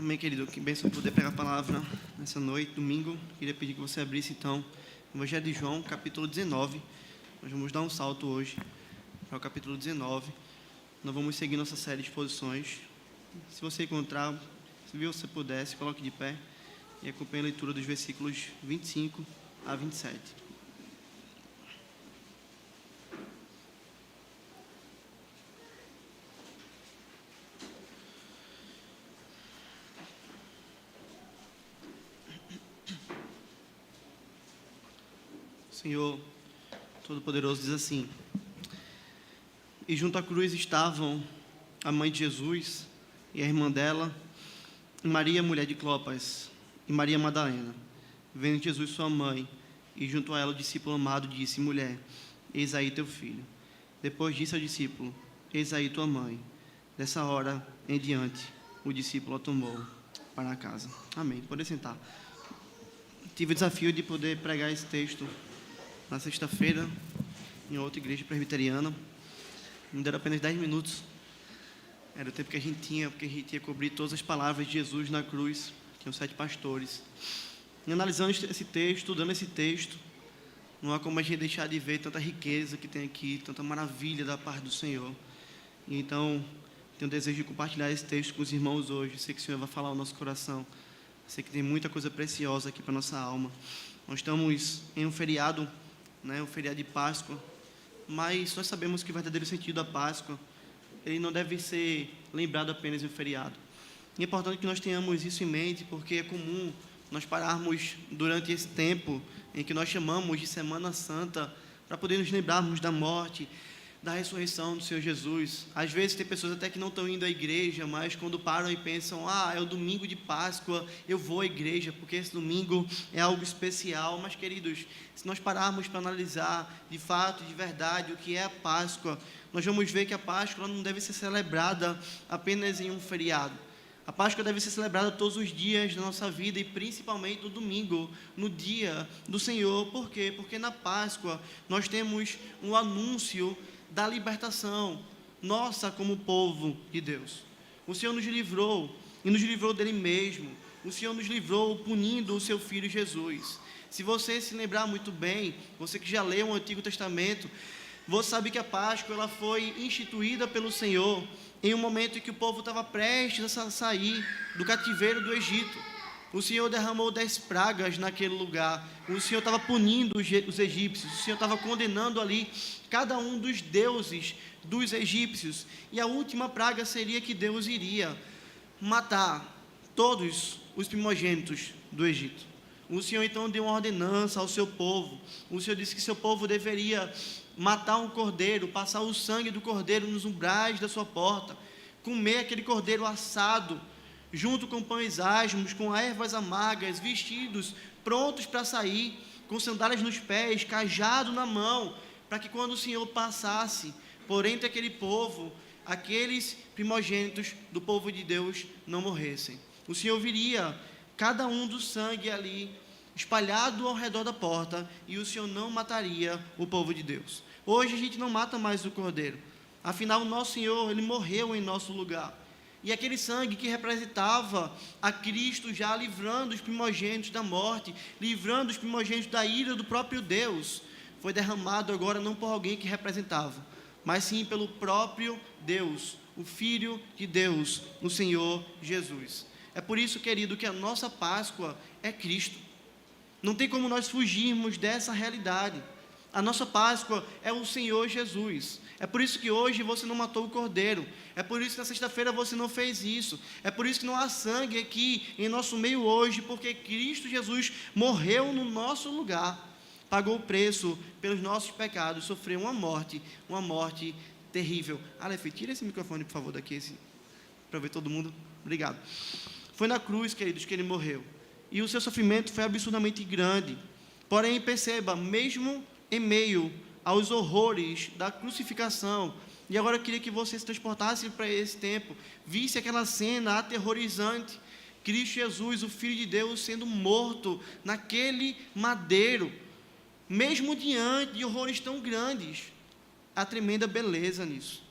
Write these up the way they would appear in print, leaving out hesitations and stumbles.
Amém, querido. Que bênção poder pregar a palavra nessa noite, domingo. Queria pedir que você abrisse, então, o Evangelho de João, capítulo 19. Nós vamos dar um salto hoje para o capítulo 19. Nós vamos seguir nossa série de exposições. Se você encontrar, se você pudesse, coloque de pé e acompanhe a leitura dos versículos 25 a 27. O Senhor Todo-Poderoso diz assim: E junto à cruz estavam a mãe de Jesus e a irmã dela, e Maria, mulher de Clopas, e Maria Madalena. Vendo Jesus sua mãe, e junto a ela o discípulo amado, disse: Mulher, eis aí teu filho. Depois disse ao discípulo: Eis aí tua mãe. Dessa hora em diante, o discípulo a tomou para casa. Amém. Pode sentar. Tive o desafio de poder pregar esse texto na sexta-feira, em outra igreja presbiteriana. Me deram apenas 10 minutos. Era o tempo que a gente tinha, porque a gente ia cobrir todas as palavras de Jesus na cruz. Tinham 7 pastores. E analisando esse texto, estudando esse texto, não há como a gente deixar de ver tanta riqueza que tem aqui, tanta maravilha da parte do Senhor. E então, tenho o desejo de compartilhar esse texto com os irmãos hoje. Sei que o Senhor vai falar ao nosso coração. Sei que tem muita coisa preciosa aqui para a nossa alma. Nós estamos em um feriado, um feriado de Páscoa, mas nós sabemos que o verdadeiro sentido da Páscoa, ele não deve ser lembrado apenas em um feriado. E é importante que nós tenhamos isso em mente, porque é comum nós pararmos durante esse tempo em que nós chamamos de Semana Santa, para poder nos lembrarmos da morte, da ressurreição do Senhor Jesus. Às vezes tem pessoas até que não estão indo à igreja, mas quando param e pensam: é o domingo de Páscoa, eu vou à igreja, porque esse domingo é algo especial. Mas, queridos, se nós pararmos para analisar de fato, de verdade, o que é a Páscoa, nós vamos ver que a Páscoa não deve ser celebrada apenas em um feriado. A Páscoa deve ser celebrada todos os dias da nossa vida e principalmente no domingo, no dia do Senhor. Por quê? Porque na Páscoa nós temos um anúncio da libertação nossa como povo de Deus. O Senhor nos livrou, e nos livrou dele mesmo. O Senhor nos livrou punindo o seu Filho Jesus. Se você se lembrar muito bem, você que já leu o Antigo Testamento, você sabe que a Páscoa ela foi instituída pelo Senhor em um momento em que o povo estava prestes a sair do cativeiro do Egito. O Senhor derramou 10 pragas naquele lugar. O Senhor estava punindo os egípcios. O Senhor estava condenando ali cada um dos deuses dos egípcios. E a última praga seria que Deus iria matar todos os primogênitos do Egito. O Senhor então deu uma ordenança ao seu povo. O Senhor disse que seu povo deveria matar um cordeiro, passar o sangue do cordeiro nos umbrais da sua porta, comer aquele cordeiro assado, junto com pães asmos, com ervas amargas, vestidos, prontos para sair, com sandálias nos pés, cajado na mão, para que quando o Senhor passasse por entre aquele povo, aqueles primogênitos do povo de Deus não morressem. O Senhor viria cada um do sangue ali, espalhado ao redor da porta, e o Senhor não mataria o povo de Deus. Hoje a gente não mata mais o cordeiro, afinal o nosso Senhor, ele morreu em nosso lugar. E aquele sangue que representava a Cristo já livrando os primogênitos da morte, livrando os primogênitos da ira do próprio Deus, foi derramado agora não por alguém que representava, mas sim pelo próprio Deus, o Filho de Deus, o Senhor Jesus. É por isso, querido, que a nossa Páscoa é Cristo. Não tem como nós fugirmos dessa realidade. A nossa Páscoa é o Senhor Jesus. É por isso que hoje você não matou o cordeiro. É por isso que na sexta-feira você não fez isso. É por isso que não há sangue aqui em nosso meio hoje, porque Cristo Jesus morreu no nosso lugar, pagou o preço pelos nossos pecados, sofreu uma morte terrível. Aleph, tira esse microfone, por favor, daqui, para ver todo mundo. Obrigado. Foi na cruz, queridos, que ele morreu. E o seu sofrimento foi absurdamente grande. Porém, perceba, mesmo em meio aos horrores da crucificação, e agora eu queria que você se transportasse para esse tempo, visse aquela cena aterrorizante, Cristo Jesus, o Filho de Deus, sendo morto naquele madeiro, mesmo diante de horrores tão grandes, há tremenda beleza nisso,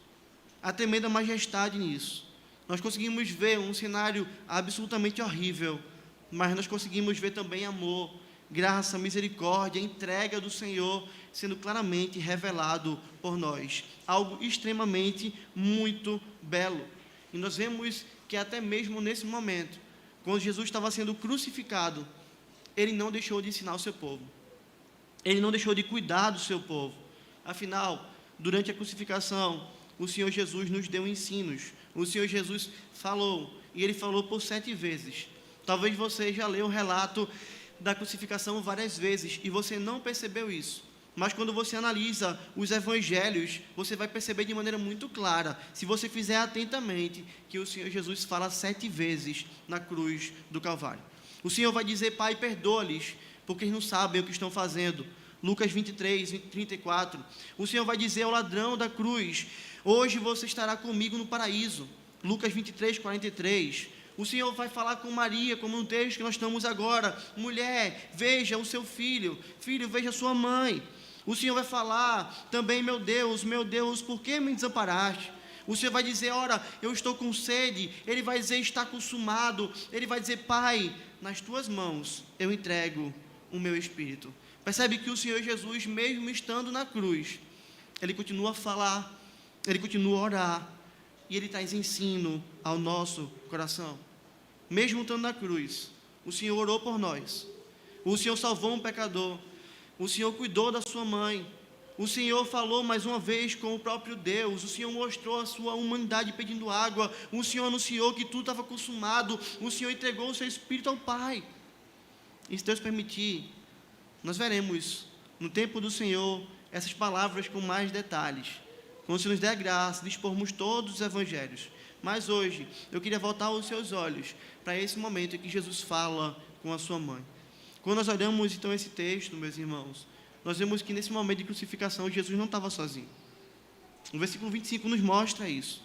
há tremenda majestade nisso. Nós conseguimos ver um cenário absolutamente horrível, mas nós conseguimos ver também amor, graça, misericórdia, entrega do Senhor sendo claramente revelado por nós. Algo extremamente muito belo. E nós vemos que até mesmo nesse momento, quando Jesus estava sendo crucificado, ele não deixou de ensinar o seu povo. Ele não deixou de cuidar do seu povo. Afinal, durante a crucificação, o Senhor Jesus nos deu ensinos. O Senhor Jesus falou, e ele falou por 7 vezes. Talvez você já leu o relato da crucificação várias vezes e você não percebeu isso. Mas quando você analisa os evangelhos, você vai perceber de maneira muito clara, se você fizer atentamente, que o Senhor Jesus fala 7 vezes na cruz do Calvário. O Senhor vai dizer: Pai, perdoa-lhes, porque eles não sabem o que estão fazendo. Lucas 23, 34. O Senhor vai dizer ao ladrão da cruz: hoje você estará comigo no paraíso. Lucas 23, 43. O Senhor vai falar com Maria, como no texto que nós estamos agora: mulher, veja o seu filho, filho, veja a sua mãe. O Senhor vai falar também: meu Deus, por que me desamparaste? O Senhor vai dizer: ora, eu estou com sede. Ele vai dizer: está consumado. Ele vai dizer: Pai, nas tuas mãos eu entrego o meu espírito. Percebe que o Senhor Jesus, mesmo estando na cruz, ele continua a falar, ele continua a orar, e ele traz ensino ao nosso coração. Mesmo estando na cruz, o Senhor orou por nós, o Senhor salvou um pecador, o Senhor cuidou da sua mãe, o Senhor falou mais uma vez com o próprio Deus, o Senhor mostrou a sua humanidade pedindo água, o Senhor anunciou que tudo estava consumado, o Senhor entregou o seu Espírito ao Pai. E se Deus permitir, nós veremos no tempo do Senhor essas palavras com mais detalhes, quando se nos der a graça de expormos todos os evangelhos. Mas hoje eu queria voltar os seus olhos para esse momento em que Jesus fala com a sua mãe. Quando nós olhamos então esse texto, meus irmãos, nós vemos que nesse momento de crucificação Jesus não estava sozinho. O versículo 25 nos mostra isso.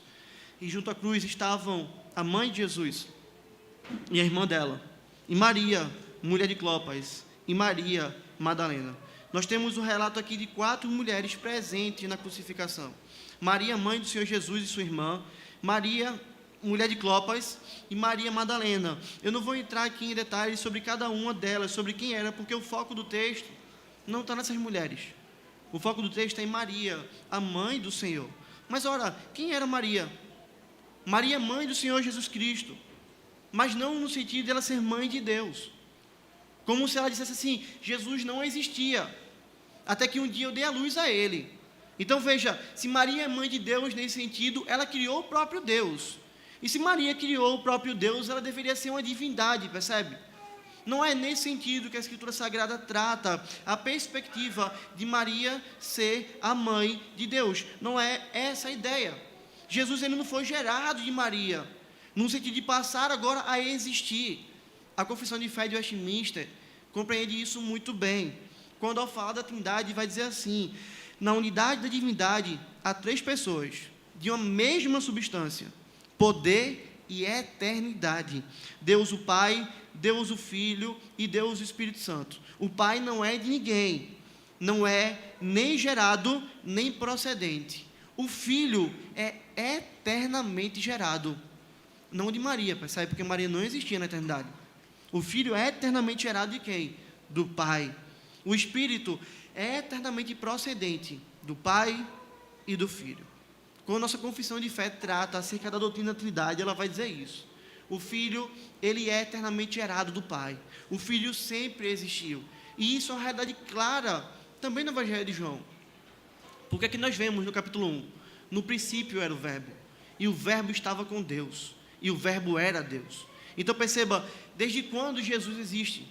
E junto à cruz estavam a mãe de Jesus e a irmã dela, e Maria, mulher de Clopas, e Maria Madalena. Nós temos um relato aqui de 4 mulheres presentes na crucificação: Maria, mãe do Senhor Jesus, e sua irmã, Maria, mulher de Clopas, e Maria Madalena. Eu não vou entrar aqui em detalhes sobre cada uma delas, sobre quem era, porque o foco do texto não está nessas mulheres. O foco do texto é em Maria, a mãe do Senhor. Mas ora, quem era Maria? Maria, mãe do Senhor Jesus Cristo, mas não no sentido de ela ser mãe de Deus, como se ela dissesse assim: Jesus não existia, até que um dia eu dei a luz a ele. Então veja, se Maria é mãe de Deus nesse sentido, ela criou o próprio Deus. E se Maria criou o próprio Deus, ela deveria ser uma divindade, percebe? Não é nesse sentido que a Escritura Sagrada trata a perspectiva de Maria ser a mãe de Deus. Não é essa a ideia. Jesus ainda não foi gerado de Maria, no sentido de passar agora a existir. A Confissão de Fé de Westminster compreende isso muito bem, quando ao falar da Trindade vai dizer assim: na unidade da divindade há 3 pessoas, de uma mesma substância, poder e eternidade: Deus o Pai, Deus o Filho e Deus o Espírito Santo. O Pai não é de ninguém, não é nem gerado, nem procedente. O Filho é eternamente gerado, não de Maria, percebe? Porque Maria não existia na eternidade. O Filho é eternamente gerado de quem? Do Pai. O Espírito é eternamente procedente do Pai e do Filho. Quando a nossa confissão de fé trata acerca da doutrina da Trindade, ela vai dizer isso. O Filho, ele é eternamente gerado do Pai. O Filho sempre existiu. E isso é uma realidade clara também no Evangelho de João. Porque aqui nós vemos no capítulo 1, no princípio era o Verbo, e o Verbo estava com Deus, e o Verbo era Deus. Então perceba, desde quando Jesus existe?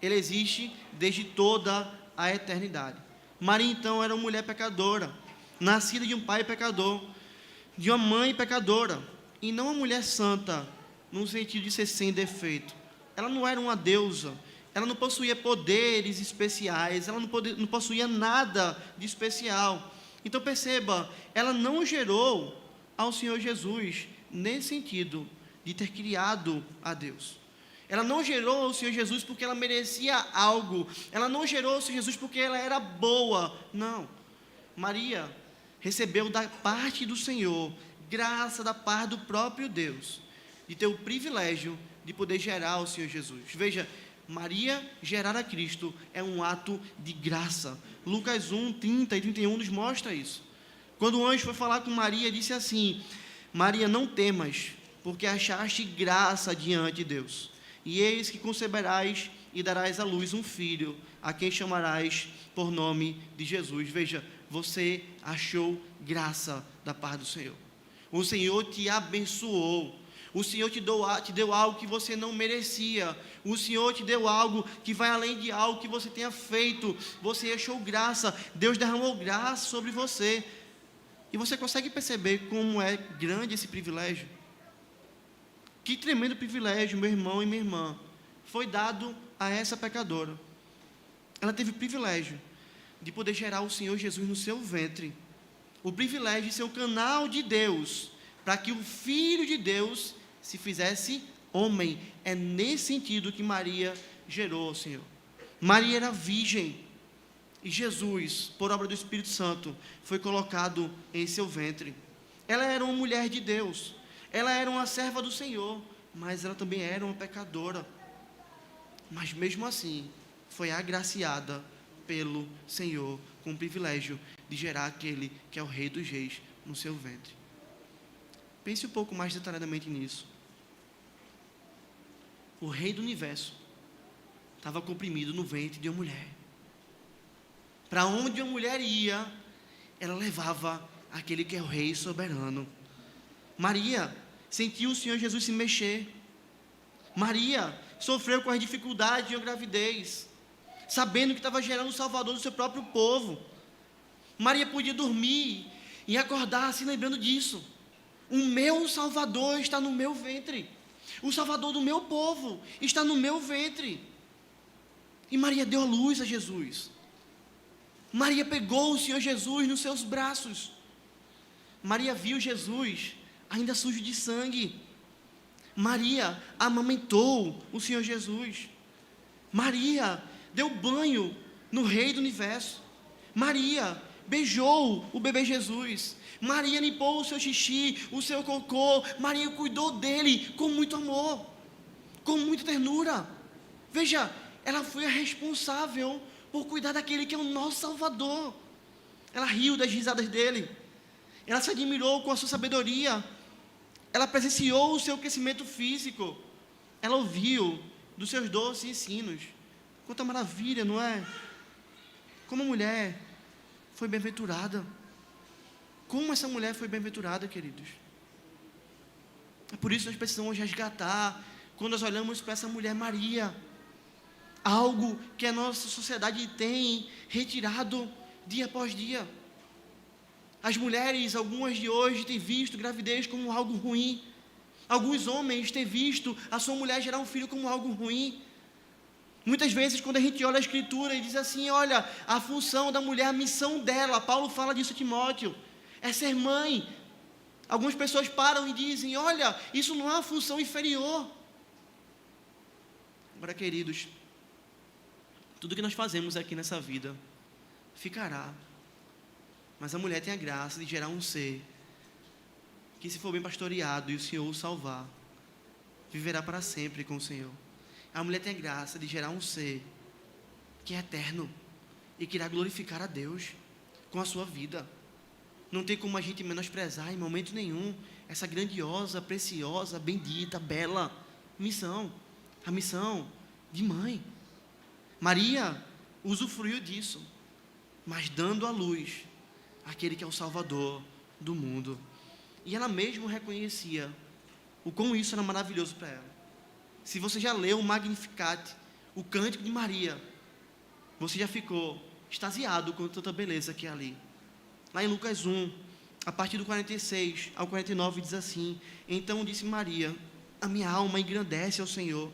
Ele existe desde toda a eternidade. Maria então era uma mulher pecadora, nascida de um pai pecador, de uma mãe pecadora, e não uma mulher santa, no sentido de ser sem defeito. Ela não era uma deusa, ela não possuía poderes especiais, ela não possuía nada de especial. Então perceba, ela não gerou ao Senhor Jesus nesse sentido de ter criado a Deus. Ela não gerou ao Senhor Jesus porque ela merecia algo. Ela não gerou ao Senhor Jesus porque ela era boa. Não. Maria recebeu da parte do Senhor graça da parte do próprio Deus, de ter o privilégio de poder gerar o Senhor Jesus. Veja, Maria gerar a Cristo é um ato de graça. Lucas 1, 30 e 31 nos mostra isso. Quando o anjo foi falar com Maria, disse assim: Maria, não temas, porque achaste graça diante de Deus. E eis que conceberás e darás à luz um filho, a quem chamarás por nome de Jesus. Veja, você achou graça da parte do Senhor. O Senhor te abençoou. O Senhor te deu algo que você não merecia. O Senhor te deu algo que vai além de algo que você tenha feito. Você achou graça. Deus derramou graça sobre você. E você consegue perceber como é grande esse privilégio? Que tremendo privilégio, meu irmão e minha irmã, foi dado a essa pecadora. Ela teve o privilégio de poder gerar o Senhor Jesus no seu ventre. O privilégio de ser o canal de Deus, para que o Filho de Deus se fizesse homem. É nesse sentido que Maria gerou o Senhor. Maria era virgem, e Jesus, por obra do Espírito Santo, foi colocado em seu ventre. Ela era uma mulher de Deus, ela era uma serva do Senhor, mas ela também era uma pecadora. Mas mesmo assim, foi agraciada pelo Senhor com o privilégio de gerar aquele que é o Rei dos Reis no seu ventre. Pense um pouco mais detalhadamente nisso. O Rei do Universo estava comprimido no ventre de uma mulher. Para onde uma mulher ia, ela levava aquele que é o Rei soberano. Maria sentiu o Senhor Jesus se mexer. Maria sofreu com as dificuldades de uma gravidez, sabendo que estava gerando o Salvador do seu próprio povo. Maria podia dormir e acordar se lembrando disso. O meu Salvador está no meu ventre. O Salvador do meu povo está no meu ventre. E Maria deu a luz a Jesus. Maria pegou o Senhor Jesus nos seus braços. Maria viu Jesus ainda sujo de sangue. Maria amamentou o Senhor Jesus. Maria deu banho no Rei do Universo. Maria beijou o bebê Jesus. Maria limpou o seu xixi, o seu cocô. Maria cuidou dele com muito amor, com muita ternura. Veja, ela foi a responsável por cuidar daquele que é o nosso Salvador. Ela riu das risadas dele. Ela se admirou com a sua sabedoria. Ela presenciou o seu crescimento físico. Ela ouviu dos seus doces ensinos. Quanta maravilha, não é? Como a mulher foi bem-aventurada. Como essa mulher foi bem-aventurada, queridos. É por isso que nós precisamos resgatar, quando nós olhamos para essa mulher Maria, algo que a nossa sociedade tem retirado dia após dia. As mulheres, algumas de hoje, têm visto gravidez como algo ruim. Alguns homens têm visto a sua mulher gerar um filho como algo ruim. Muitas vezes, quando a gente olha a Escritura e diz assim, olha, a função da mulher, a missão dela, Paulo fala disso a Timóteo, é ser mãe. Algumas pessoas param e dizem, olha, isso não é uma função inferior. Agora, queridos, tudo que nós fazemos aqui nessa vida ficará. Mas a mulher tem a graça de gerar um ser que, se for bem pastoreado e o Senhor o salvar, viverá para sempre com o Senhor. A mulher tem a graça de gerar um ser que é eterno e que irá glorificar a Deus com a sua vida. Não tem como a gente menosprezar em momento nenhum essa grandiosa, preciosa, bendita, bela missão. A missão de mãe. Maria usufruiu disso, mas dando à luz aquele que é o Salvador do mundo. E ela mesma reconhecia o quão isso era maravilhoso para ela. Se você já leu o Magnificat, o Cântico de Maria, você já ficou extasiado com tanta beleza que é ali. Lá em Lucas 1, a partir do 46 ao 49, diz assim: Então disse Maria, a minha alma engrandece ao Senhor,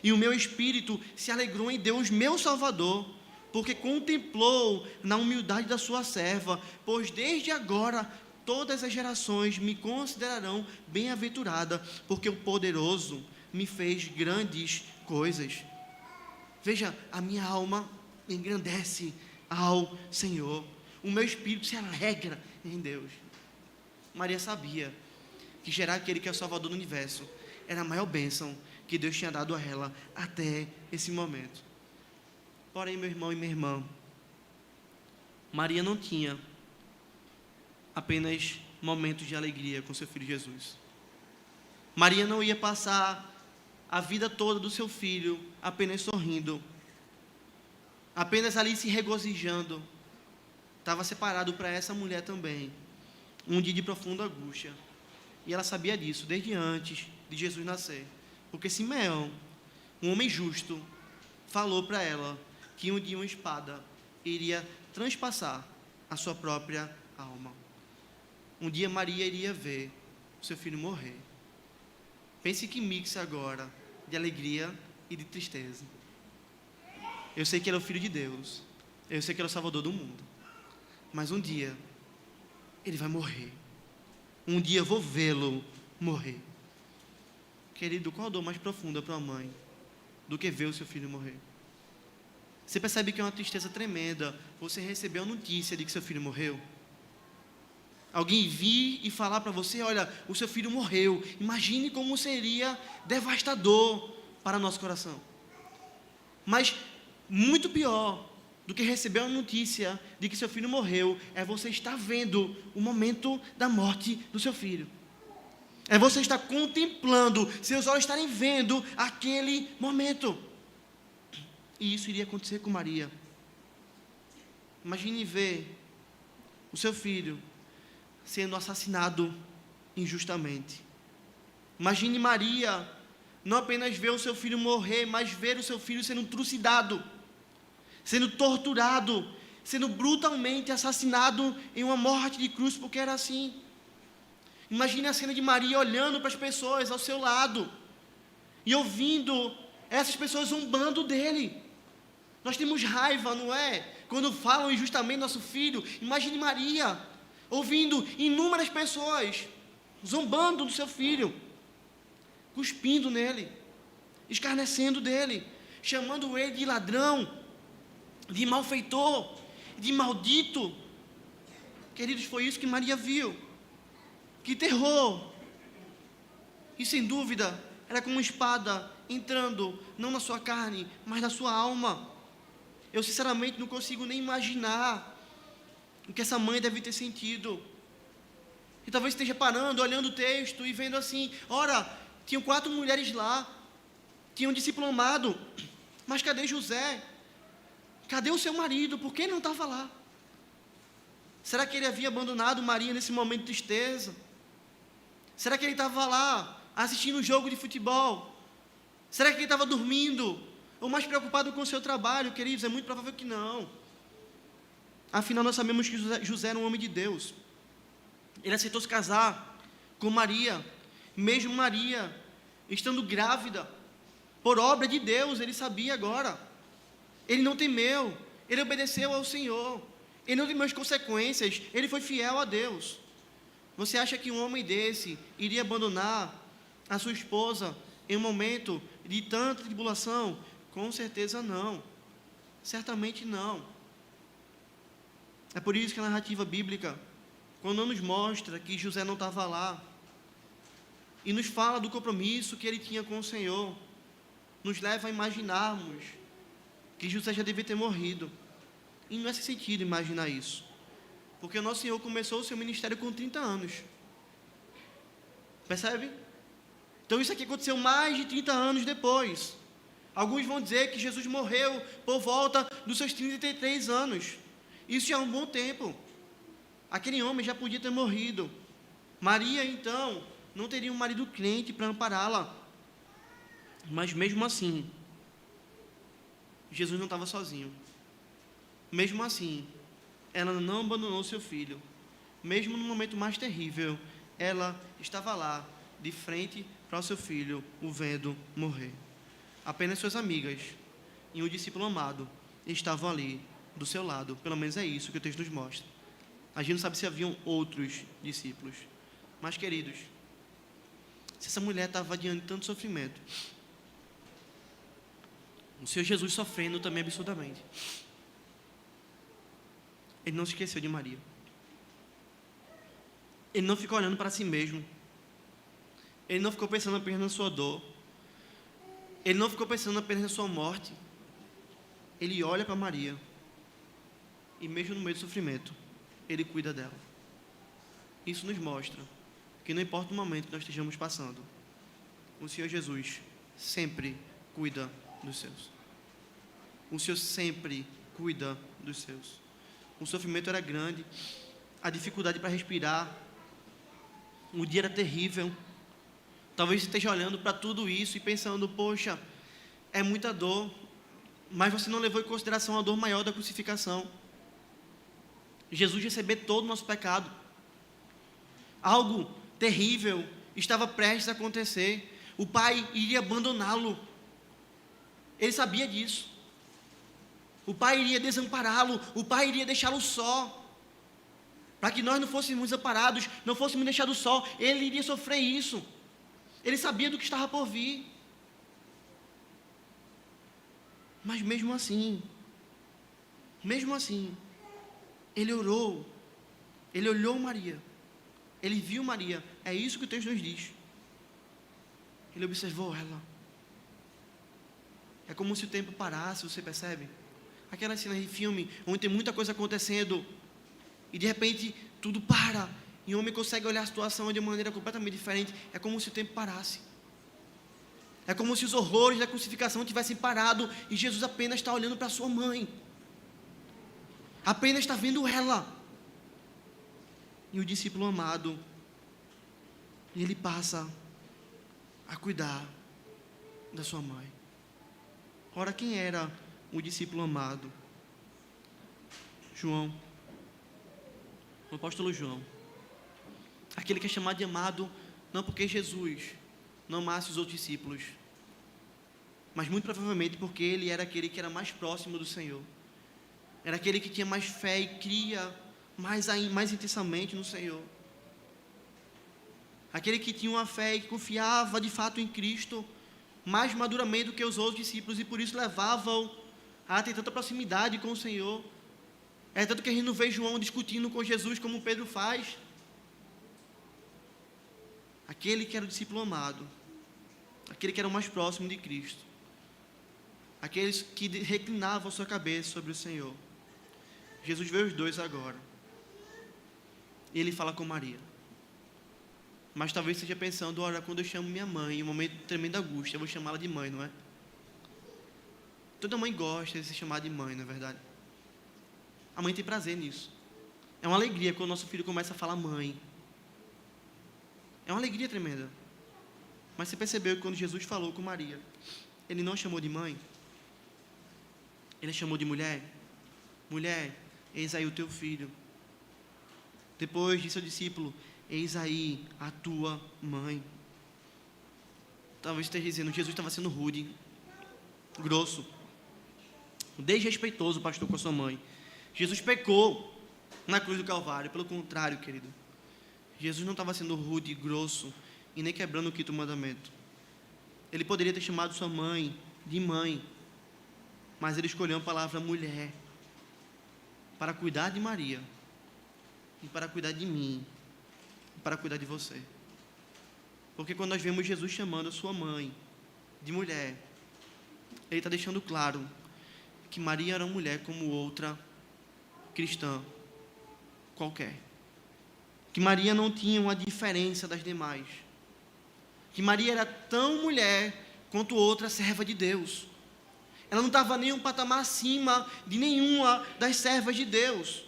e o meu espírito se alegrou em Deus, meu Salvador, porque contemplou na humildade da sua serva, pois desde agora todas as gerações me considerarão bem-aventurada, porque o poderoso me fez grandes coisas. Veja, a minha alma engrandece ao Senhor, o meu espírito se alegra em Deus. Maria sabia que gerar aquele que é o Salvador do universo era a maior bênção que Deus tinha dado a ela até esse momento. Porém, meu irmão e minha irmã, Maria não tinha apenas momentos de alegria com seu filho Jesus. Maria não ia passar a vida toda do seu filho apenas sorrindo, apenas ali se regozijando. Estava separado para essa mulher também um dia de profunda angústia. E ela sabia disso desde antes de Jesus nascer. Porque Simeão, um homem justo, falou para ela que um dia uma espada iria transpassar a sua própria alma. Um dia Maria iria ver o seu filho morrer. Pense que mix agora de alegria e de tristeza. Eu sei que ele é o Filho de Deus. Eu sei que ele é o Salvador do mundo. Mas um dia ele vai morrer. Um dia eu vou vê-lo morrer. Querido, qual a dor mais profunda para uma mãe do que ver o seu filho morrer? Você percebe que é uma tristeza tremenda você receber a notícia de que seu filho morreu? Alguém vir e falar para você, olha, o seu filho morreu. Imagine como seria devastador para nosso coração. Mas muito pior do que receber a notícia de que seu filho morreu é você estar vendo o momento da morte do seu filho. É você estar contemplando, seus olhos estarem vendo aquele momento. E isso iria acontecer com Maria. Imagine ver o seu filho sendo assassinado injustamente. Imagine Maria não apenas ver o seu filho morrer, mas ver o seu filho sendo trucidado, sendo torturado, sendo brutalmente assassinado em uma morte de cruz, porque era assim. Imagine a cena de Maria olhando para as pessoas ao seu lado e ouvindo essas pessoas zombando dele. Nós temos raiva, não é? Quando falam injustamente nosso filho. Imagine Maria ouvindo inúmeras pessoas zombando do seu filho, cuspindo nele, escarnecendo dele, chamando ele de ladrão, de malfeitor, de maldito. Queridos, foi isso que Maria viu. Que terror! E sem dúvida, era como uma espada entrando, não na sua carne, mas na sua alma. Eu sinceramente não consigo nem imaginar o que essa mãe deve ter sentido. E talvez esteja parando, olhando o texto e vendo assim, ora, tinham 4 mulheres lá, tinham discípulo amado, mas cadê José? Cadê o seu marido? Por que ele não estava lá? Será que ele havia abandonado Maria nesse momento de tristeza? Será que ele estava lá assistindo um jogo de futebol? Será que ele estava dormindo? Ou mais preocupado com o seu trabalho? Queridos, é muito provável que não. Afinal, nós sabemos que José era um homem de Deus. Ele aceitou se casar com Maria, mesmo Maria estando grávida, por obra de Deus, ele sabia agora. Ele não temeu, ele obedeceu ao Senhor, ele não temeu as consequências, ele foi fiel a Deus. Você acha que um homem desse iria abandonar a sua esposa em um momento de tanta tribulação? Com certeza não, certamente não. É por isso que a narrativa bíblica, quando nos mostra que José não estava lá, e nos fala do compromisso que ele tinha com o Senhor, nos leva a imaginarmos que José já devia ter morrido. E não é sem sentido imaginar isso, porque o nosso Senhor começou o seu ministério com 30 anos. Percebe? Então isso aqui aconteceu mais de 30 anos depois. Alguns vão dizer que Jesus morreu por volta dos seus 33 anos. Isso já é um bom tempo. Aquele homem já podia ter morrido. Maria, então, não teria um marido crente para ampará-la. Mas mesmo assim, Jesus não estava sozinho. Mesmo assim, ela não abandonou seu filho. Mesmo no momento mais terrível, ela estava lá, de frente para o seu filho, o vendo morrer. Apenas suas amigas e um discípulo amado estavam ali, do seu lado. Pelo menos é isso que o texto nos mostra. A gente não sabe se haviam outros discípulos. Mas, queridos, se essa mulher estava diante de tanto sofrimento, o Senhor Jesus sofrendo também absurdamente, Ele não se esqueceu de Maria. Ele não ficou olhando para si mesmo. Ele não ficou pensando apenas na sua dor. Ele não ficou pensando apenas na sua morte. Ele olha para Maria. E mesmo no meio do sofrimento, Ele cuida dela. Isso nos mostra que não importa o momento que nós estejamos passando, o Senhor Jesus sempre cuida dos seus. O Senhor sempre cuida dos seus. O sofrimento era grande, a dificuldade para respirar, o dia era terrível. Talvez você esteja olhando para tudo isso e pensando, poxa, é muita dor, mas você não levou em consideração a dor maior da crucificação. Jesus receber todo o nosso pecado. Algo terrível estava prestes a acontecer. O Pai iria abandoná-lo. Ele sabia disso. O Pai iria desampará-lo. O Pai iria deixá-lo só. Para que nós não fôssemos desamparados, não fôssemos deixados só. Ele iria sofrer isso. Ele sabia do que estava por vir. Mas mesmo assim, Ele orou. Ele olhou Maria. Ele viu Maria. É isso que o texto nos diz. Ele observou ela. É como se o tempo parasse, você percebe? Aquela cena de filme, onde tem muita coisa acontecendo, e de repente tudo para, e o homem consegue olhar a situação de uma maneira completamente diferente. É como se o tempo parasse. É como se os horrores da crucificação tivessem parado, e Jesus apenas está olhando para sua mãe. Apenas está vendo ela. E o discípulo amado, ele passa a cuidar da sua mãe. Ora, quem era o discípulo amado? João, o apóstolo João. Aquele que é chamado de amado, não porque Jesus não amasse os outros discípulos, mas muito provavelmente porque ele era aquele que era mais próximo do Senhor. Era aquele que tinha mais fé e cria mais intensamente no Senhor. Aquele que tinha uma fé e que confiava de fato em Cristo mais maduramente do que os outros discípulos, e por isso levavam a ter tanta proximidade com o Senhor. É tanto que a gente não vê João discutindo com Jesus como Pedro faz. Aquele que era o discípulo amado, aquele que era o mais próximo de Cristo, aqueles que reclinavam a sua cabeça sobre o Senhor. Jesus vê os dois agora. E ele fala com Maria. Mas talvez esteja pensando, olha, quando eu chamo minha mãe, em um momento de tremenda angústia, eu vou chamá-la de mãe, não é? Toda mãe gosta de ser chamada de mãe, não é verdade? A mãe tem prazer nisso. É uma alegria quando o nosso filho começa a falar mãe. É uma alegria tremenda. Mas você percebeu que quando Jesus falou com Maria, Ele não a chamou de mãe? Ele a chamou de mulher. Mulher, eis aí o teu filho. Depois disse ao discípulo, eis aí a tua mãe. Talvez esteja dizendo, Jesus estava sendo rude, grosso, desrespeitoso, pastor, com a sua mãe. Jesus pecou na cruz do Calvário. Pelo contrário, querido, Jesus não estava sendo rude, grosso e nem quebrando o quinto mandamento. Ele poderia ter chamado sua mãe de mãe, mas ele escolheu a palavra mulher para cuidar de Maria e para cuidar de mim e para cuidar de você. Porque quando nós vemos Jesus chamando a sua mãe de mulher, Ele está deixando claro que Maria era uma mulher como outra cristã qualquer. Que Maria não tinha uma diferença das demais. Que Maria era tão mulher quanto outra serva de Deus. Ela não estava nem um patamar acima de nenhuma das servas de Deus.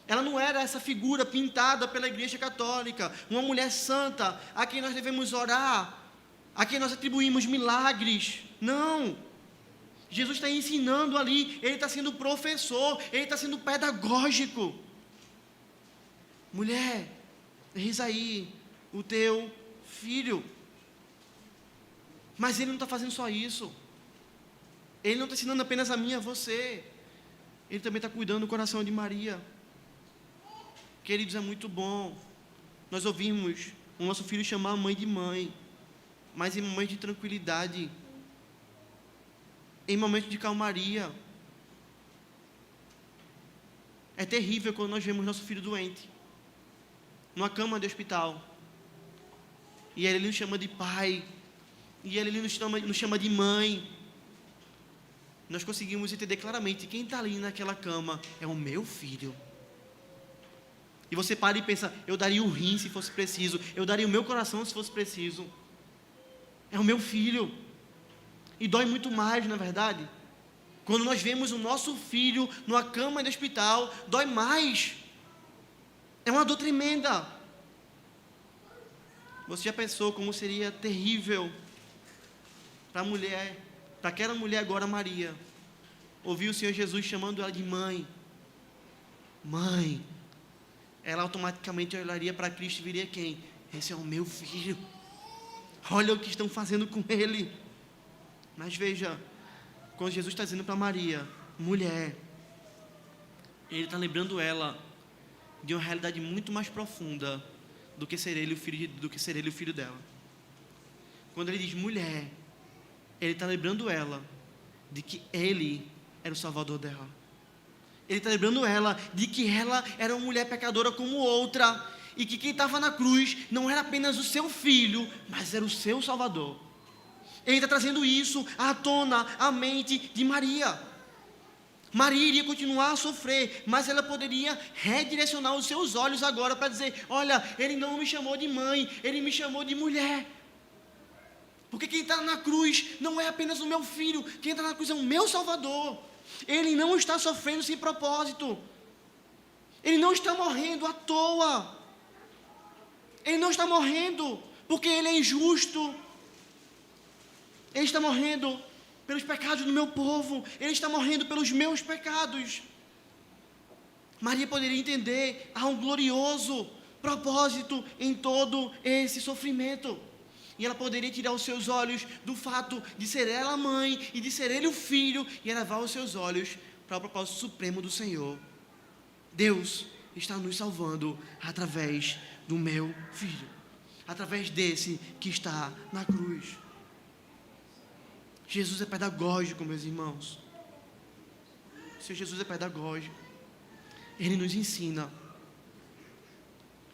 Ela não era essa figura pintada pela Igreja Católica, uma mulher santa, a quem nós devemos orar, a quem nós atribuímos milagres. Não. Jesus está ensinando ali, Ele está sendo professor, Ele está sendo pedagógico. Mulher, eis aí o teu filho. Mas Ele não está fazendo só isso. Ele não está ensinando apenas a mim e a você. Ele também está cuidando do coração de Maria. Queridos, é muito bom nós ouvimos o nosso filho chamar a mãe de mãe, mas em momentos de tranquilidade, em momentos de calmaria. É terrível quando nós vemos nosso filho doente. numa cama de hospital. E ele nos chama de pai. E ele nos chama de mãe. Nós conseguimos entender claramente: quem está ali naquela cama é o meu filho. E você para e pensa: eu daria o rim se fosse preciso, eu daria o meu coração se fosse preciso. É o meu filho. E dói muito mais, na verdade, quando nós vemos o nosso filho numa cama de hospital. Dói mais. É uma dor tremenda. Você já pensou como seria terrível para a mulher, para aquela mulher agora, Maria, ouvir o Senhor Jesus chamando ela de mãe? Mãe. Ela automaticamente olharia para Cristo e viria quem? Esse é o meu filho. Olha o que estão fazendo com ele. Mas veja, quando Jesus está dizendo para Maria, mulher, ele está lembrando ela de uma realidade muito mais profunda do que ser ele o filho dela. Quando ele diz mulher, ele está lembrando ela de que ele era o salvador dela. Ele está lembrando ela de que ela era uma mulher pecadora como outra, e que quem estava na cruz não era apenas o seu filho, mas era o seu salvador. Ele está trazendo isso à tona, à mente de Maria. Maria iria continuar a sofrer, mas ela poderia redirecionar os seus olhos agora para dizer: olha, ele não me chamou de mãe, ele me chamou de mulher. Porque quem está na cruz não é apenas o meu filho, quem está na cruz é o meu salvador. Ele não está sofrendo sem propósito. Ele não está morrendo à toa. Ele não está morrendo porque ele é injusto. Ele está morrendo pelos pecados do meu povo. Ele está morrendo pelos meus pecados. Maria poderia entender: há um glorioso propósito em todo esse sofrimento. E ela poderia tirar os seus olhos do fato de ser ela a mãe e de ser ele o filho, e elevar os seus olhos para o propósito supremo do Senhor. Deus está nos salvando através do meu filho, através desse que está na cruz. Jesus é pedagógico, meus irmãos. O Senhor Jesus é pedagógico. Ele nos ensina.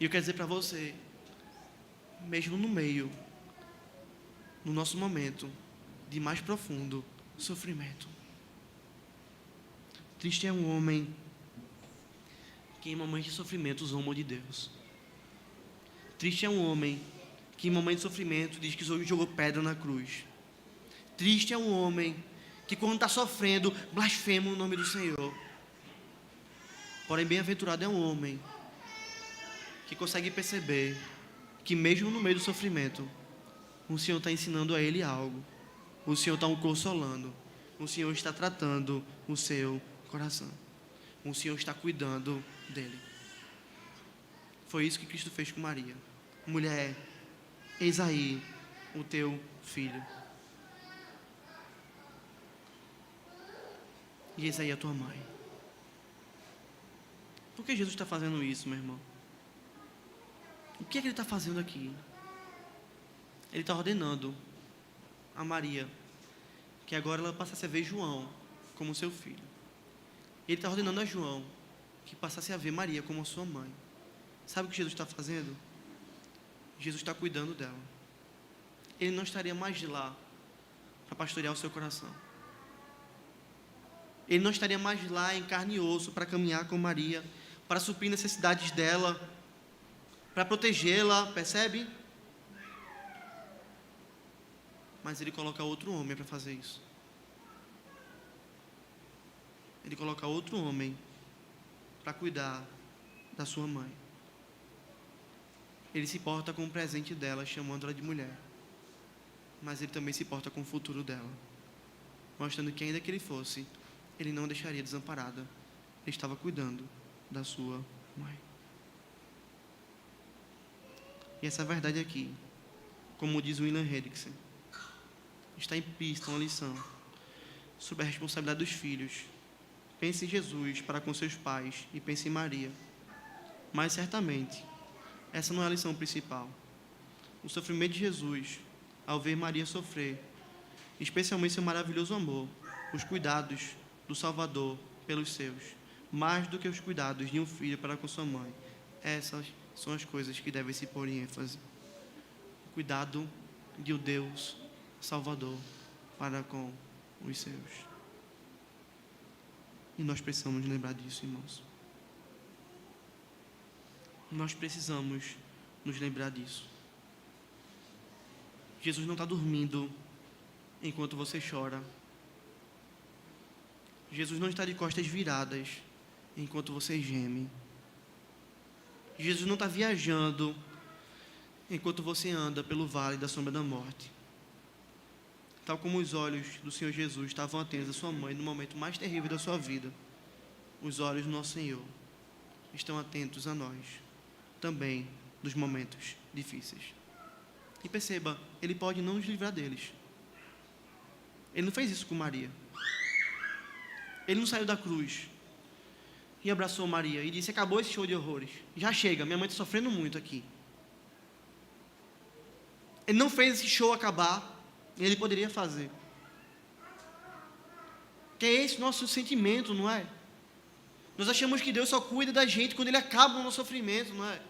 E eu quero dizer para você, mesmo no nosso momento de mais profundo sofrimento, triste é um homem que em momentos de sofrimento zomba de Deus. Triste é um homem que em momentos de sofrimento diz que jogou pedra na cruz. Triste é um homem que quando está sofrendo blasfema o nome do Senhor. Porém, bem-aventurado é um homem que consegue perceber que mesmo no meio do sofrimento, o Senhor está ensinando a ele algo. O Senhor está o consolando. O Senhor está tratando o seu coração. O Senhor está cuidando dele. Foi isso que Cristo fez com Maria. Mulher, eis aí o teu filho. E eis aí a tua mãe. Por que Jesus está fazendo isso, meu irmão? O que é que ele está fazendo aqui? Ele está ordenando a Maria que agora ela passasse a ver João como seu filho. Ele está ordenando a João que passasse a ver Maria como a sua mãe. Sabe o que Jesus está fazendo? Jesus está cuidando dela. Ele não estaria mais lá para pastorear o seu coração. Ele não estaria mais lá em carne e osso para caminhar com Maria, para suprir necessidades dela, para protegê-la, percebe? Mas ele coloca outro homem para fazer isso. Ele coloca outro homem para cuidar da sua mãe. Ele se porta com o presente dela, chamando-a de mulher. Mas ele também se porta com o futuro dela, mostrando que ainda que ele fosse, ele não a deixaria desamparada. Ele estava cuidando da sua mãe. E essa verdade aqui, como diz William Hendrickson, está implícita uma lição sobre a responsabilidade dos filhos. Pense em Jesus para com seus pais e pense em Maria. Mas certamente, essa não é a lição principal. O sofrimento de Jesus, ao ver Maria sofrer, especialmente seu maravilhoso amor, os cuidados do Salvador pelos seus, mais do que os cuidados de um filho para com sua mãe, essas são as coisas que devem se pôr em ênfase. O cuidado de um Deus Salvador para com os seus. E nós precisamos lembrar disso, irmãos. Nós precisamos nos lembrar disso. Jesus não está dormindo enquanto você chora. Jesus não está de costas viradas enquanto você geme. Jesus não está viajando enquanto você anda pelo vale da sombra da morte. Tal como os olhos do Senhor Jesus estavam atentos à sua mãe no momento mais terrível da sua vida, os olhos do nosso Senhor estão atentos a nós, também nos momentos difíceis. E perceba, Ele pode não nos livrar deles. Ele não fez isso com Maria. Ele não saiu da cruz e abraçou Maria e disse: acabou esse show de horrores, já chega, minha mãe está sofrendo muito aqui. Ele não fez esse show acabar. Ele poderia fazer. Que é esse nosso sentimento, não é? Nós achamos que Deus só cuida da gente quando Ele acaba o nosso sofrimento, não é?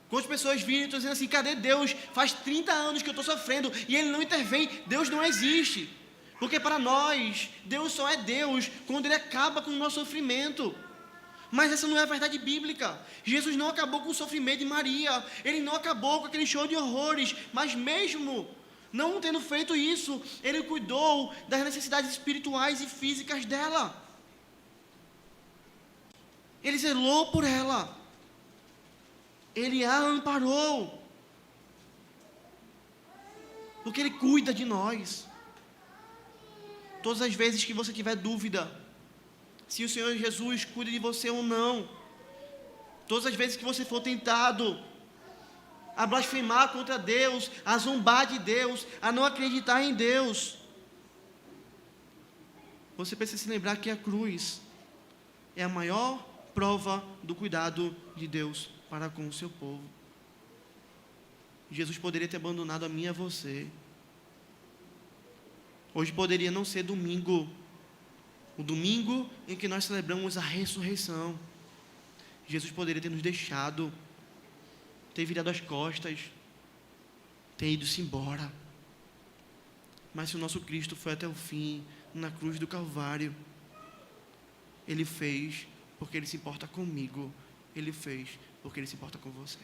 Quantas pessoas viram e estão dizendo assim: cadê Deus? Faz 30 anos que eu estou sofrendo e Ele não intervém. Deus não existe. Porque para nós, Deus só é Deus quando Ele acaba com o nosso sofrimento. Mas essa não é a verdade bíblica. Jesus não acabou com o sofrimento de Maria. Ele não acabou com aquele show de horrores. Mas mesmo não tendo feito isso, Ele cuidou das necessidades espirituais e físicas dela. Ele zelou por ela. Ele a amparou. Porque Ele cuida de nós. Todas as vezes que você tiver dúvida se o Senhor Jesus cuida de você ou não, todas as vezes que você for tentado a blasfemar contra Deus, a zombar de Deus, a não acreditar em Deus, você precisa se lembrar que a cruz é a maior prova do cuidado de Deus para com o seu povo. Jesus poderia ter abandonado a mim e a você. Hoje poderia não ser domingo, o domingo em que nós celebramos a ressurreição. Jesus poderia ter nos deixado, ter virado as costas, ter ido-se embora. Mas se o nosso Cristo foi até o fim, na cruz do Calvário, Ele fez porque Ele se importa comigo. Ele fez porque Ele se importa com você.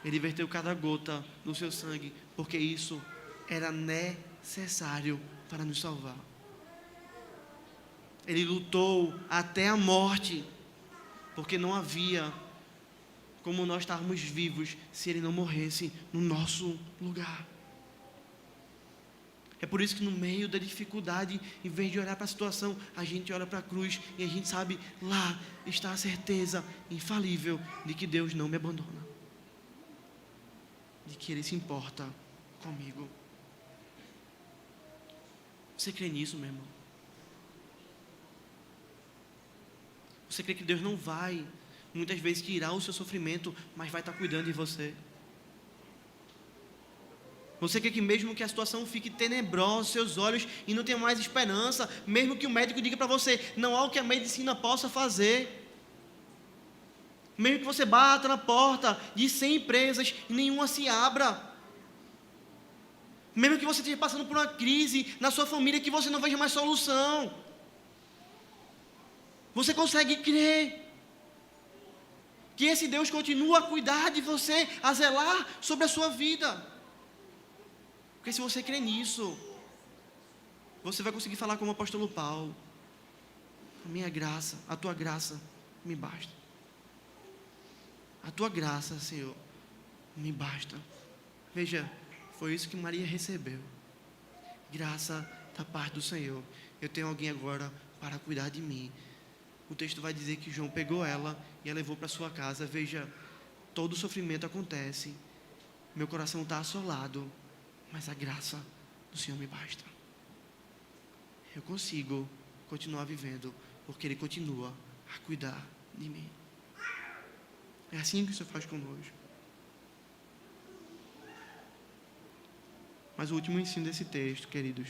Ele verteu cada gota do seu sangue, porque isso era necessário para nos salvar. Ele lutou até a morte, porque não havia como nós estarmos vivos se Ele não morresse no nosso lugar. É por isso que no meio da dificuldade, em vez de olhar para a situação, a gente olha para a cruz e a gente sabe, lá está a certeza infalível de que Deus não me abandona, de que Ele se importa comigo. Você crê nisso, meu irmão? Você crê que Deus não vai, muitas vezes, tirar o seu sofrimento, mas vai estar cuidando de você? Você crê que mesmo que a situação fique tenebrosa aos seus olhos e não tenha mais esperança, mesmo que o médico diga para você, não há o que a medicina possa fazer, mesmo que você bata na porta de 100 empresas e nenhuma se abra, mesmo que você esteja passando por uma crise na sua família que você não veja mais solução, você consegue crer que esse Deus continua a cuidar de você, a zelar sobre a sua vida? Porque se você crê nisso, você vai conseguir falar como o apóstolo Paulo: a minha graça, a tua graça me basta. A tua graça, Senhor, me basta. Veja, foi isso que Maria recebeu. Graça da parte do Senhor. Eu tenho alguém agora para cuidar de mim. O texto vai dizer que João pegou ela e a levou para sua casa. Veja, todo o sofrimento acontece, meu coração está assolado, mas a graça do Senhor me basta. Eu consigo continuar vivendo, porque Ele continua a cuidar de mim. É assim que o Senhor faz conosco. Mas o último ensino desse texto, queridos,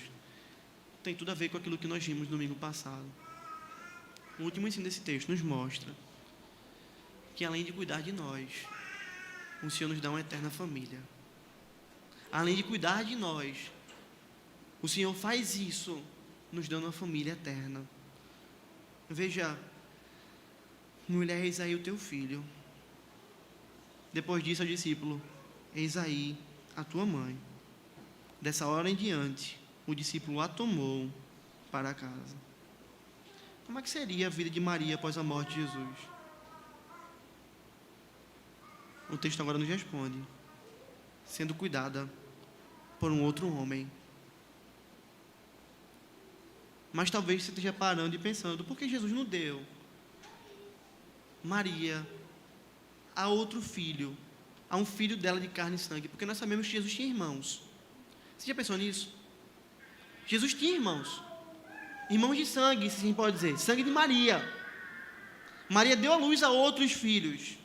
tem tudo a ver com aquilo que nós vimos no domingo passado. o último ensino desse texto nos mostra que além de cuidar de nós, o Senhor nos dá uma eterna família. Além de cuidar de nós, o Senhor faz isso, nos dando uma família eterna. Veja, mulher, eis aí o teu filho. Depois disso, ao discípulo, eis aí a tua mãe. Dessa hora em diante, o discípulo a tomou para casa. Como é que seria a vida de Maria após a morte de Jesus? O texto agora nos responde: sendo cuidada por um outro homem. Mas talvez você esteja parando e pensando: por que Jesus não deu Maria a outro filho, a um filho dela de carne e sangue? Porque nós sabemos que Jesus tinha irmãos. Você já pensou nisso? Jesus tinha irmãos, irmãos de sangue, se assim pode dizer, sangue de Maria. Maria deu à luz a outros filhos.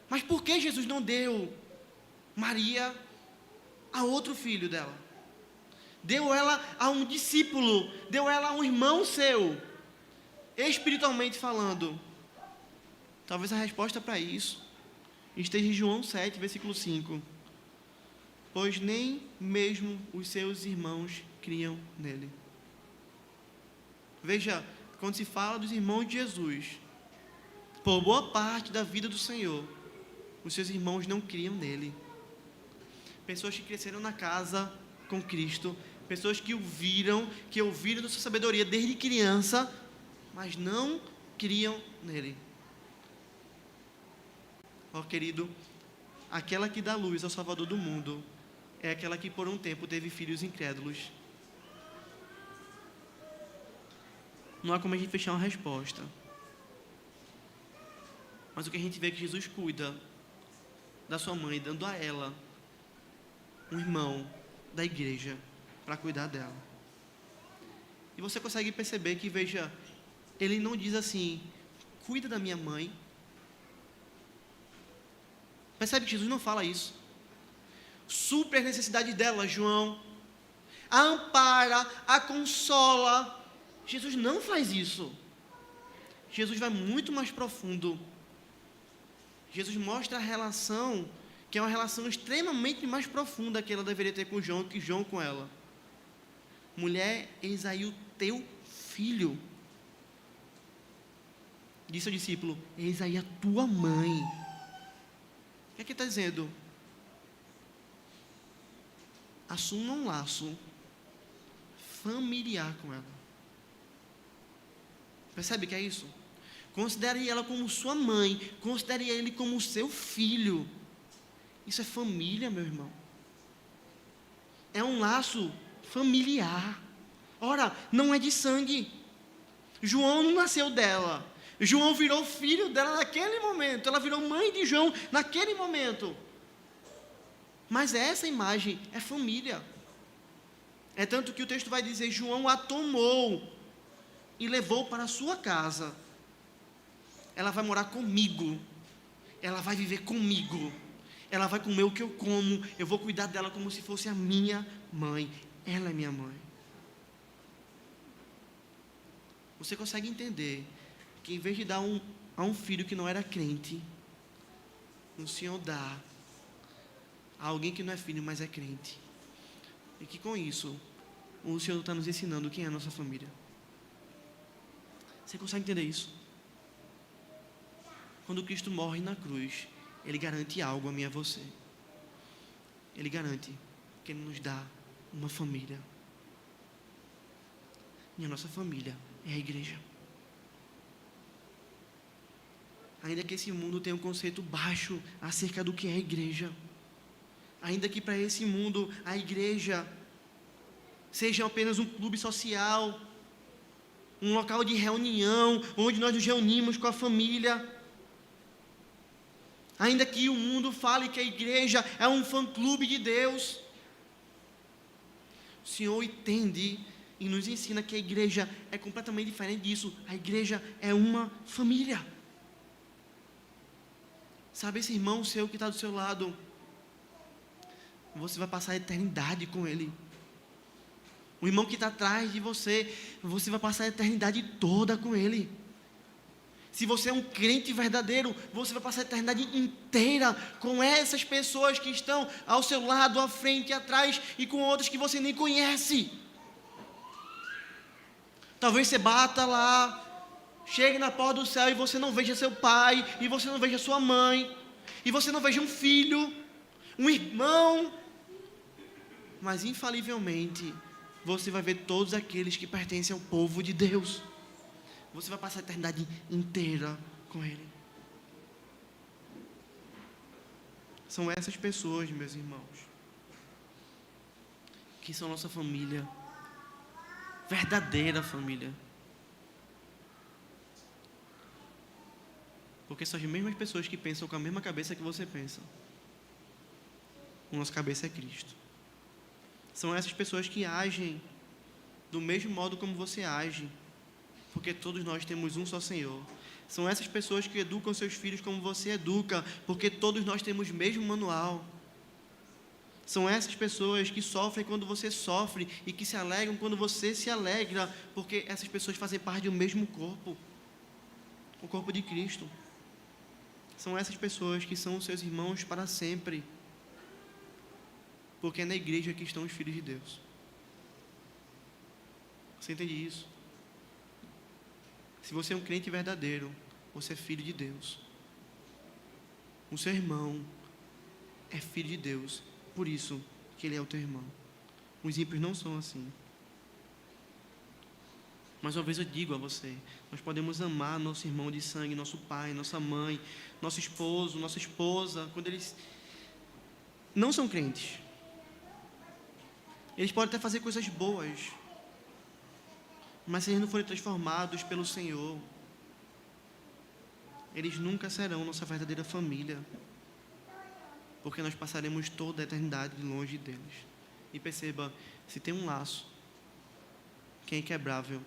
Mas por que Jesus não deu Maria a outro filho dela? Deu ela a um discípulo, deu ela a um irmão seu, espiritualmente falando. Talvez a resposta para isso esteja em João 7, versículo 5. Pois nem mesmo os seus irmãos criam nele. Veja, quando se fala dos irmãos de Jesus, por boa parte da vida do Senhor, os seus irmãos não criam nele. Pessoas que cresceram na casa com Cristo, pessoas que ouviram da sua sabedoria desde criança, mas não criam nele. Ó querido, aquela que dá luz ao Salvador do mundo é aquela que por um tempo teve filhos incrédulos. Não há como a gente fechar uma resposta. Mas o que a gente vê é que Jesus cuida da sua mãe, dando a ela um irmão da igreja para cuidar dela. E você consegue perceber que, veja, ele não diz assim: cuida da minha mãe. Percebe que Jesus não fala isso. Supre as necessidades dela, João. A ampara, a consola. Jesus não faz isso. Jesus vai muito mais profundo. Jesus mostra a relação, que é uma relação extremamente mais profunda que ela deveria ter com João, que João com ela. Mulher, eis aí o teu filho. Disse ao discípulo: eis aí a tua mãe. O que é que ele está dizendo? Assuma um laço familiar com ela. Percebe que é isso? Considere ela como sua mãe, considere ele como seu filho. Isso é família, meu irmão. É um laço familiar. Ora, não é de sangue. João não nasceu dela. João virou filho dela naquele momento. Ela virou mãe de João naquele momento. Mas essa imagem é família. É tanto que o texto vai dizer: João a tomou e levou para a sua casa. Ela vai morar comigo. Ela vai viver comigo. Ela vai comer o que eu como. Eu vou cuidar dela como se fosse a minha mãe. Ela é minha mãe. Você consegue entender que em vez de dar a um filho que não era crente, o Senhor dá a alguém que não é filho, mas é crente. E que com isso, o Senhor está nos ensinando quem é a nossa família. Você consegue entender isso? Quando Cristo morre na cruz, Ele garante algo a mim e a você. Ele garante que Ele nos dá uma família. E a nossa família é a igreja. Ainda que esse mundo tenha um conceito baixo acerca do que é a igreja, ainda que para esse mundo a igreja seja apenas um clube social, um local de reunião, onde nós nos reunimos com a família, ainda que o mundo fale que a igreja é um fã-clube de Deus, o Senhor entende e nos ensina que a igreja é completamente diferente disso. A igreja é uma família. Sabe, esse irmão seu que está do seu lado, você vai passar a eternidade com ele. O irmão que está atrás de você, você vai passar a eternidade toda com ele. Se você é um crente verdadeiro, você vai passar a eternidade inteira com essas pessoas que estão ao seu lado, à frente e atrás, e com outras que você nem conhece. Talvez você bata lá, chegue na porta do céu e você não veja seu pai, e você não veja sua mãe, e você não veja um filho, um irmão, mas infalivelmente você vai ver todos aqueles que pertencem ao povo de Deus. Você vai passar a eternidade inteira com ele. São essas pessoas, meus irmãos, que são nossa família, verdadeira família. Porque são as mesmas pessoas que pensam com a mesma cabeça que você pensa. A nossa cabeça é Cristo. São essas pessoas que agem do mesmo modo como você age, porque todos nós temos um só Senhor. São essas pessoas que educam seus filhos como você educa, porque todos nós temos o mesmo manual. São essas pessoas que sofrem quando você sofre e que se alegram quando você se alegra, porque essas pessoas fazem parte do mesmo corpo, o corpo de Cristo. São essas pessoas que são os seus irmãos para sempre, porque é na igreja que estão os filhos de Deus. Você entende isso? Se você é um crente verdadeiro, você é filho de Deus. O seu irmão é filho de Deus, por isso que ele é o teu irmão. Os ímpios não são assim. Mais uma vez eu digo a você, nós podemos amar nosso irmão de sangue, nosso pai, nossa mãe, nosso esposo, nossa esposa, quando eles não são crentes. Eles podem até fazer coisas boas, mas se eles não forem transformados pelo Senhor, eles nunca serão nossa verdadeira família, porque nós passaremos toda a eternidade longe deles. E perceba, se tem um laço que é inquebrável,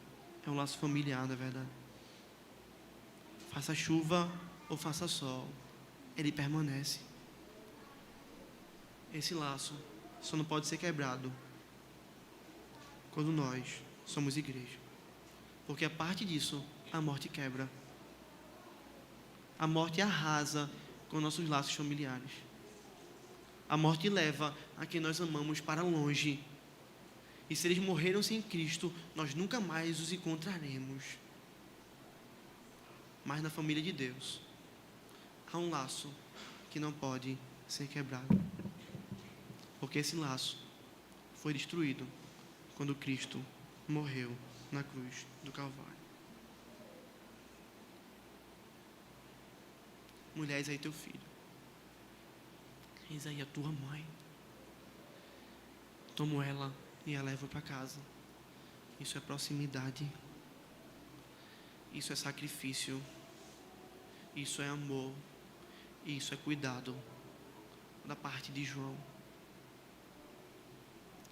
é um laço familiar, na verdade. Faça chuva ou faça sol, ele permanece. Esse laço só não pode ser quebrado quando nós somos igreja, porque a parte disso a morte quebra. A morte arrasa com nossos laços familiares. A morte leva a quem nós amamos para longe. E se eles morreram sem Cristo, nós nunca mais os encontraremos. Mas na família de Deus há um laço que não pode ser quebrado, porque esse laço foi destruído quando Cristo morreu na cruz do Calvário. Mulher, eis aí teu filho, eis aí a tua mãe. Tomo ela e a levo para casa. Isso é proximidade, isso é sacrifício, isso é amor, isso é cuidado da parte de João.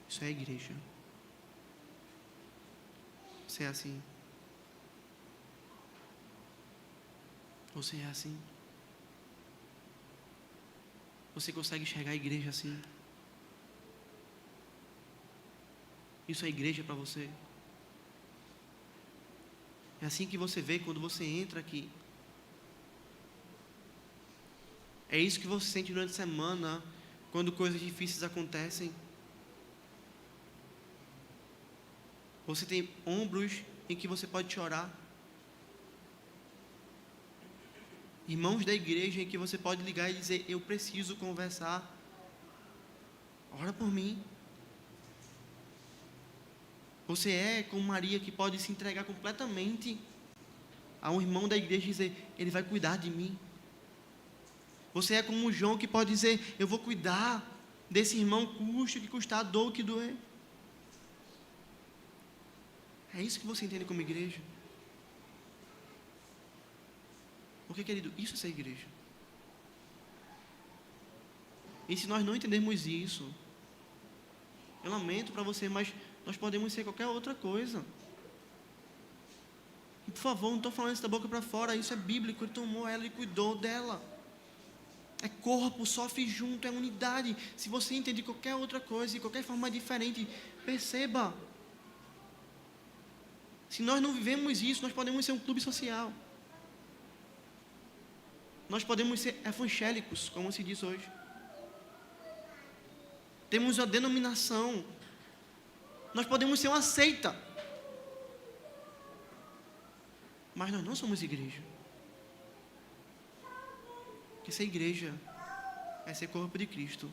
Isso é a igreja. Você é assim? Você é assim? Você consegue enxergar a igreja assim? Isso é igreja para você? É assim que você vê quando você entra aqui? É isso que você sente durante a semana, quando coisas difíceis acontecem? Você tem ombros em que você pode chorar? Irmãos da igreja em que você pode ligar e dizer: eu preciso conversar, ora por mim. Você é como Maria, que pode se entregar completamente a um irmão da igreja e dizer: ele vai cuidar de mim. Você é como João, que pode dizer: eu vou cuidar desse irmão, custe o que custar, dor o que doer. É isso que você entende como igreja? Porque, querido, isso é ser igreja. E se nós não entendermos isso, eu lamento para você, mas nós podemos ser qualquer outra coisa. E, por favor, não estou falando isso da boca para fora, isso é bíblico. Ele tomou ela e cuidou dela. É corpo, sofre junto, é unidade. Se você entende qualquer outra coisa, de qualquer forma diferente, perceba, Se nós não vivemos isso, nós podemos ser um clube social. Nós podemos ser evangélicos, como se diz hoje. Temos a denominação. Nós podemos ser uma seita. Mas nós não somos igreja. Porque ser igreja é ser corpo de Cristo.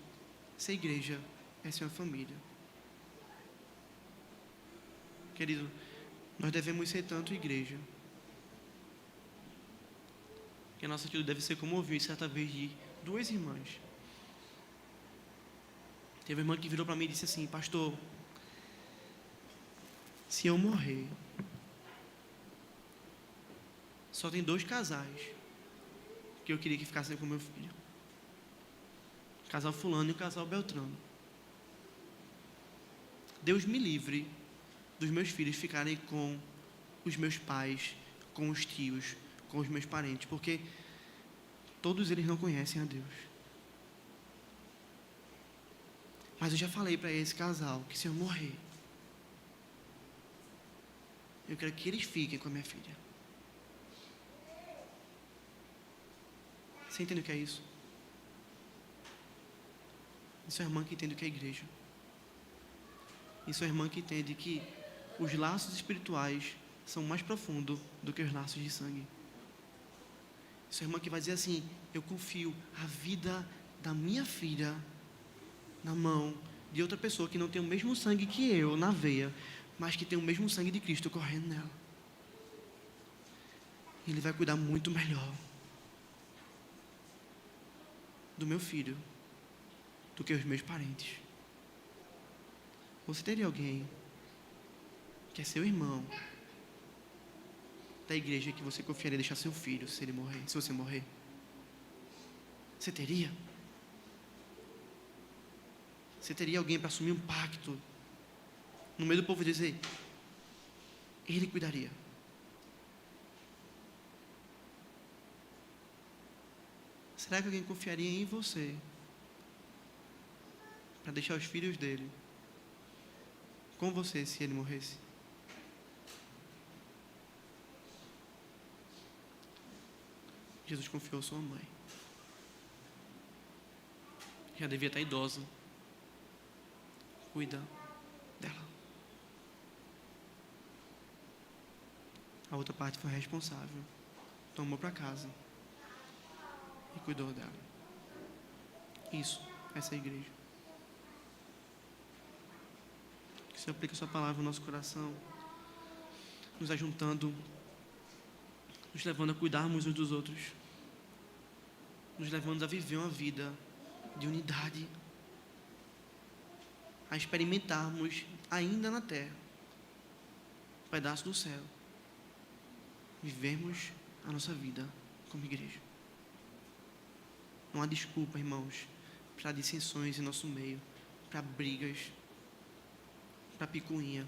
Ser igreja é ser uma família. Querido, nós devemos ser tanto igreja, que a nossa atitude deve ser como ouvi certa vez de duas irmãs. Teve uma irmã que virou para mim e disse assim: pastor, se eu morrer, só tem 2 casais que eu queria que ficassem com meu filho. O casal fulano e o casal Beltrano. Deus me livre dos meus filhos ficarem com os meus pais, com os tios, com os meus parentes, porque todos eles não conhecem a Deus. Mas eu já falei para esse casal que se eu morrer, eu quero que eles fiquem com a minha filha. Você entende o que é isso? Isso é a irmã que entende o que é igreja. Isso é a irmã que entende que os laços espirituais são mais profundos do que os laços de sangue. Isso é a irmã que vai dizer assim: eu confio a vida da minha filha na mão de outra pessoa que não tem o mesmo sangue que eu na veia, mas que tem o mesmo sangue de Cristo correndo nela. Ele vai cuidar muito melhor do meu filho do que os meus parentes. Você teria alguém que é seu irmão da igreja que você confiaria deixar seu filho se ele morrer, se você morrer? Você teria? Você teria alguém para assumir um pacto no meio do povo e dizer: ele cuidaria? Será que alguém confiaria em você para deixar os filhos dele com você se ele morresse? Jesus confiou sua mãe. Já devia estar idosa. Cuida dela. A outra parte foi responsável. Tomou para casa e cuidou dela. Isso, essa é a igreja. Que o Senhor aplique a sua palavra no nosso coração, nos ajuntando, nos levando a cuidarmos uns dos outros, nos levando a viver uma vida de unidade, a experimentarmos ainda na terra um pedaço do céu, vivermos a nossa vida como igreja. Não há desculpa, irmãos, para dissensões em nosso meio, para brigas, para picuinha.